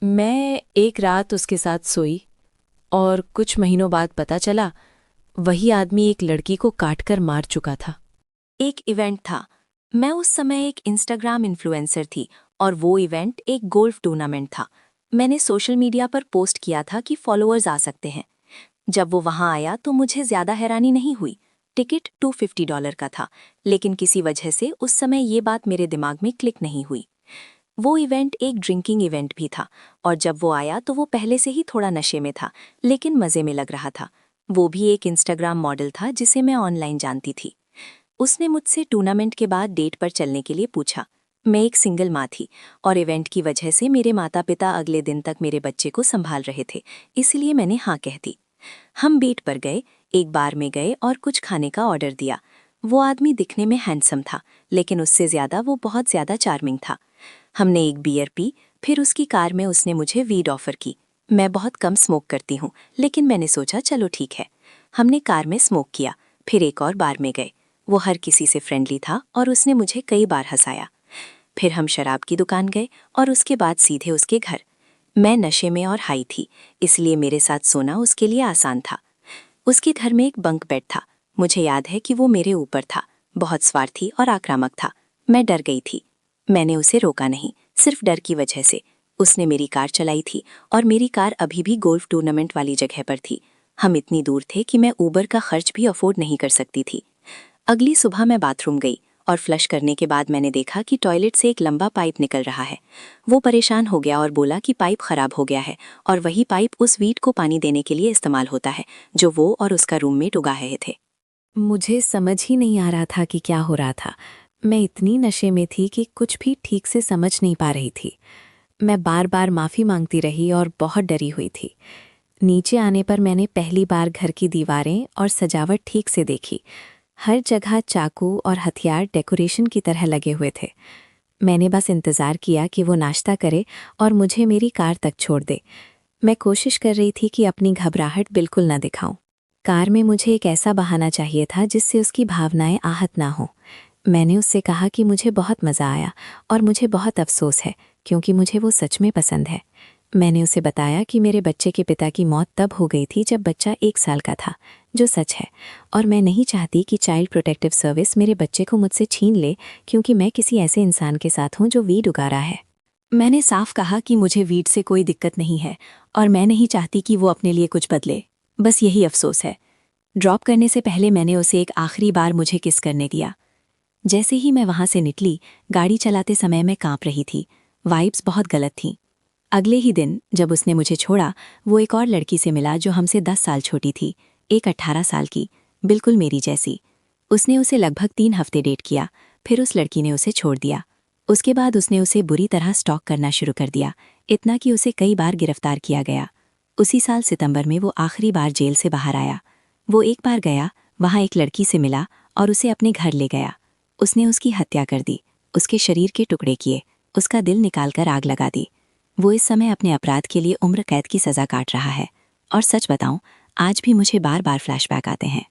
मैं एक रात उसके साथ सोई और कुछ महीनों बाद पता चला वही आदमी एक लड़की को काटकर मार चुका था। एक इवेंट था। मैं उस समय एक इंस्टाग्राम इन्फ्लुएंसर थी और वो इवेंट एक गोल्फ टूर्नामेंट था। मैंने सोशल मीडिया पर पोस्ट किया था कि फॉलोअर्स आ सकते हैं। जब वो वहां आया तो मुझे ज्यादा हैरानी नहीं हुई। टिकट $250 का था, लेकिन किसी वजह से उस समय ये बात मेरे दिमाग में क्लिक नहीं हुई। वो इवेंट एक ड्रिंकिंग इवेंट भी था और जब वो आया तो वो पहले से ही थोड़ा नशे में था, लेकिन मज़े में लग रहा था। वो भी एक इंस्टाग्राम मॉडल था जिसे मैं ऑनलाइन जानती थी। उसने मुझसे टूर्नामेंट के बाद डेट पर चलने के लिए पूछा। मैं एक सिंगल माँ थी और इवेंट की वजह से मेरे माता पिता अगले दिन तक मेरे बच्चे को संभाल रहे थे, इसलिए मैंने हाँ कह दी। हम बीट पर गए, एक बार में गए और कुछ खाने का ऑर्डर दिया। वो आदमी दिखने में हैंडसम था, लेकिन उससे ज़्यादा वो बहुत ज़्यादा चार्मिंग था। हमने एक बियर पी, फिर उसकी कार में उसने मुझे वीड ऑफर की। मैं बहुत कम स्मोक करती हूँ, लेकिन मैंने सोचा चलो ठीक है। हमने कार में स्मोक किया, फिर एक और बार में गए। वो हर किसी से फ्रेंडली था और उसने मुझे कई बार हंसाया। फिर हम शराब की दुकान गए और उसके बाद सीधे उसके घर। मैं नशे में और हाई थी, इसलिए मेरे साथ सोना उसके लिए आसान था। उसके घर में एक बंक बेड था। मुझे याद है कि वो मेरे ऊपर था, बहुत स्वार्थी और आक्रामक था। मैं डर गई थी। मैंने उसे रोका नहीं, सिर्फ डर की वजह से। उसने मेरी कार चलाई थी और मेरी कार अभी भी गोल्फ टूर्नामेंट वाली जगह पर थी। हम इतनी दूर थे कि मैं ऊबर का खर्च भी अफोर्ड नहीं कर सकती थी। अगली सुबह मैं बाथरूम गई और फ्लश करने के बाद मैंने देखा कि टॉयलेट से एक लंबा पाइप निकल रहा है। वो परेशान हो गया और बोला कि पाइप खराब हो गया है और वही पाइप उस वीट को पानी देने के लिए इस्तेमाल होता है जो वो और उसका रूममेट उगा रहे थे। मुझे समझ ही नहीं आ रहा था कि क्या हो रहा था। मैं इतनी नशे में थी कि कुछ भी ठीक से समझ नहीं पा रही थी। मैं बार बार माफ़ी मांगती रही और बहुत डरी हुई थी। नीचे आने पर मैंने पहली बार घर की दीवारें और सजावट ठीक से देखी। हर जगह चाकू और हथियार डेकोरेशन की तरह लगे हुए थे। मैंने बस इंतज़ार किया कि वो नाश्ता करे और मुझे मेरी कार तक छोड़ दे। मैं कोशिश कर रही थी कि अपनी घबराहट बिल्कुल न दिखाऊं। कार में मुझे एक ऐसा बहाना चाहिए था जिससे उसकी भावनाएं आहत ना हो। मैंने उससे कहा कि मुझे बहुत मज़ा आया और मुझे बहुत अफसोस है क्योंकि मुझे वो सच में पसंद है। मैंने उसे बताया कि मेरे बच्चे के पिता की मौत तब हो गई थी जब बच्चा 1 साल का था, जो सच है, और मैं नहीं चाहती कि चाइल्ड प्रोटेक्टिव सर्विस मेरे बच्चे को मुझसे छीन ले क्योंकि मैं किसी ऐसे इंसान के साथ हूँ जो वीड उगा रहा है। मैंने साफ कहा कि मुझे वीड से कोई दिक्कत नहीं है और मैं नहीं चाहती कि वो अपने लिए कुछ बदले। बस यही अफसोस है। ड्रॉप करने से पहले मैंने उसे एक आखिरी बार मुझे किस करने दिया। जैसे ही मैं वहां से निकली, गाड़ी चलाते समय मैं कांप रही थी। वाइब्स बहुत गलत थीं। अगले ही दिन जब उसने मुझे छोड़ा, वो एक और लड़की से मिला जो हमसे 10 साल छोटी थी, एक 18 साल की, बिल्कुल मेरी जैसी। उसने उसे लगभग 3 हफ्ते डेट किया, फिर उस लड़की ने उसे छोड़ दिया। उसके बाद उसने उसे बुरी तरह स्टॉक करना शुरू कर दिया, इतना कि उसे कई बार गिरफ्तार किया गया। उसी साल सितंबर में वो आखिरी बार जेल से बाहर आया। वो एक बार गया, वहाँ एक लड़की से मिला और उसे अपने घर ले गया। उसने उसकी हत्या कर दी, उसके शरीर के टुकड़े किए, उसका दिल निकालकर आग लगा दी। वो इस समय अपने अपराध के लिए उम्र कैद की सज़ा काट रहा है। और सच बताऊं, आज भी मुझे बार बार फ्लैशबैक आते हैं।